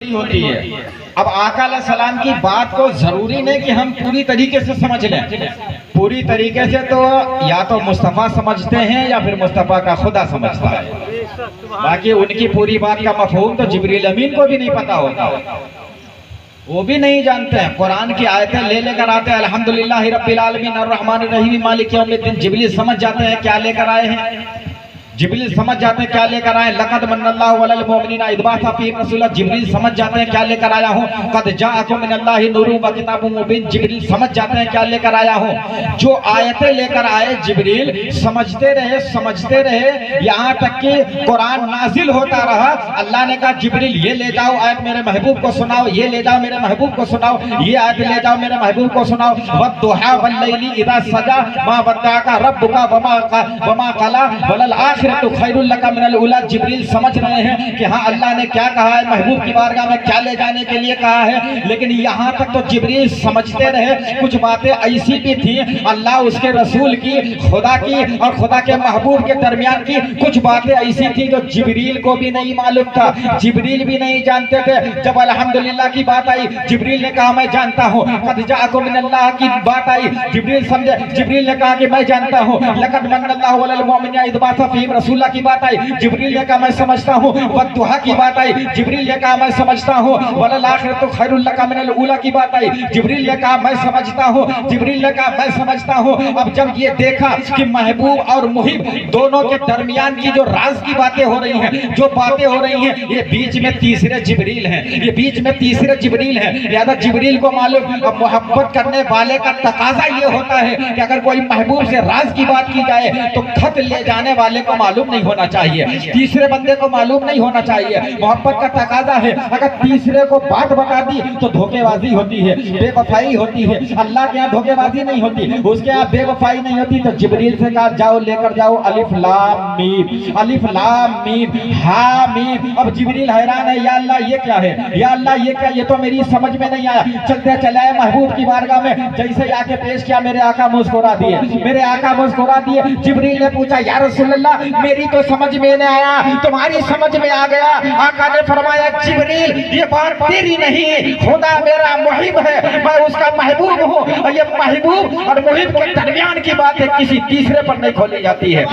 بڑی ہوتی ہے۔ اب آقا علیہ السلام کی بات کو ضروری نہیں کہ ہم پوری طریقے سے سمجھ لیں، پوری طریقے سے تو یا تو مصطفیٰ سمجھتے ہیں یا پھر مصطفیٰ کا خدا سمجھتا ہے، باقی ان کی پوری بات کا مفہوم تو جبریل امین کو بھی نہیں پتا ہوتا، وہ بھی نہیں جانتے ہیں۔ قرآن کی آیتیں لے کر آتے ہیں، الحمدللہ رب العالمین الرحمن الرحیم مالک یوم الدین، جبریل سمجھ جاتے ہیں کیا لے کر آئے ہیں، جبریل سمجھ جاتے ہیں کیا لے کر آئے ہیں۔ لقد من اللہ علی المؤمنین اذ بعث فیہم رسولا، جبریل سمجھ جاتے ہیں کیا لے کر آیا ہوں۔ قد جاءکم من اللہ نور و کتاب مبین، جبریل سمجھ جاتے ہیں کیا لے کر آیا ہوں۔ جو آیتیں لے کر آئے جبریل سمجھتے رہے یہاں تک کہ قرآن نازل ہوتا رہا۔ اللہ نے کہا جبریل یہ لے جاؤ آیت میرے محبوب کو سناؤ، یہ لے جاؤ میرے محبوب کو سناؤ، یہ آیت لے جاؤ میرے محبوب کو سناؤ۔ والضحی واللیل اذا سجی ما ودعک ربک وما قلی وللآخرۃ خیر لک من الاولی، جبریل سمجھ رہے ہیں کہ ہاں اللہ نے کیا کہا ہے، محبوب کی بارگاہ میں کیا لے جانے کے لیے کہا ہے۔ لیکن یہاں تک تو جبریل سمجھتے رہے، کچھ باتیں ایسی بھی تھیں اللہ اس کے رسول کی، خدا کی اور خدا کے محبوب کے درمیان کی کچھ باتیں ایسی تھیں جو جبریل کو بھی نہیں معلوم تھا، جبریل بھی نہیں جانتے تھے۔ جب الحمدللہ کی بات آئی جبریل نے کہا میں جانتا ہوں، قد جاءکم من اللہ کی بات آئی جبریل سمجھے، جبریل نے کہا کہ میں جانتا ہوں، لقد من اللہ علی المؤمنین اذ بعث فیہم رسولا کی بات آئی جبریل نے کہا میں سمجھتا ہوں۔ والضحی کی بات آئی جبریل نے کہا میں سمجھتا ہوں۔ وللآخرۃ خیر لک من الاولی کی بات آئی جبریل نے کہا میں سمجھتا ہوں، جبریل نے کہا میں سمجھتا ہوں۔ اب جب یہ دیکھا کہ محبوب اور محب دونوں کے درمیان کی جو راز کی باتیں ہو رہی ہیں، جو باتیں ہو رہی ہیں، یہ بیچ میں تیسرے جبریل ہیں، یہ بیچ میں تیسرے جبریل ہیں، لہذا جبریل کو معلوم اب محبت کرنے والے کا تقاضا یہ ہوتا ہے کہ اگر کوئی محبوب سے راز کی بات کی جائے تو خط لے جانے والے کو معلوم نہیں ہونا چاہیے، تیسرے بندے کو معلوم نہیں ہونا چاہیے۔ محبت کا تقاضا ہے اگر تیسرے کو بات بتا دی تو دھوکے بازی ہوتی ہے، بے وفائی ہوتی ہے۔ اللہ کے یہاں دھوکے بازی نہیں ہوتی، اس کے یہاں بے وفائی نہیں ہوتی۔ تو جبریل سے کہا جاؤ لے کر جاؤ الف لام میم، الف لام میم ہا میم۔ اب جبریل حیران ہے، یا اللہ یہ کیا ہے، یا اللہ یہ کیا، یہ تو میری سمجھ میں نہیں آیا۔ چلتے چلے آئے محبوب کی بارگاہ میں، جیسے ہی آ کے پیش کیا میرے آقا مسکرا دیے، میرے آقا مسکرا دیے۔ جبریل نے پوچھا یا رسول اللہ میری تو سمجھ میں نہیں آیا، تمہاری سمجھ میں آ گیا۔ آقا نے فرمایا جبریل یہ بات تیری نہیں، خدا میرا محب ہے، میں اس کا محبوب ہوں، اور یہ محبوب اور محب کے درمیان کی بات ہے، کسی تیسرے پر نہیں کھولی جاتی ہے۔